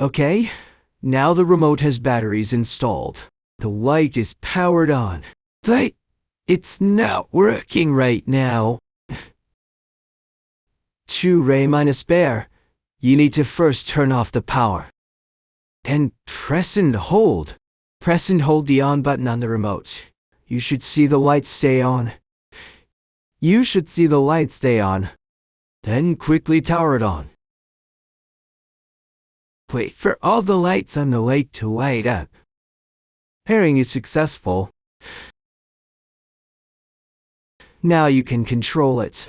Okay, now the remote has batteries installed. The light is powered on. It's not working right now. SUPAREE minus bear. You need to first turn off the power. And press and hold. Press and hold the on button on the remote. You should see the light stay on. Then quickly power it on. Wait for all the lights on the lake to light up. Pairing is successful. Now you can control it.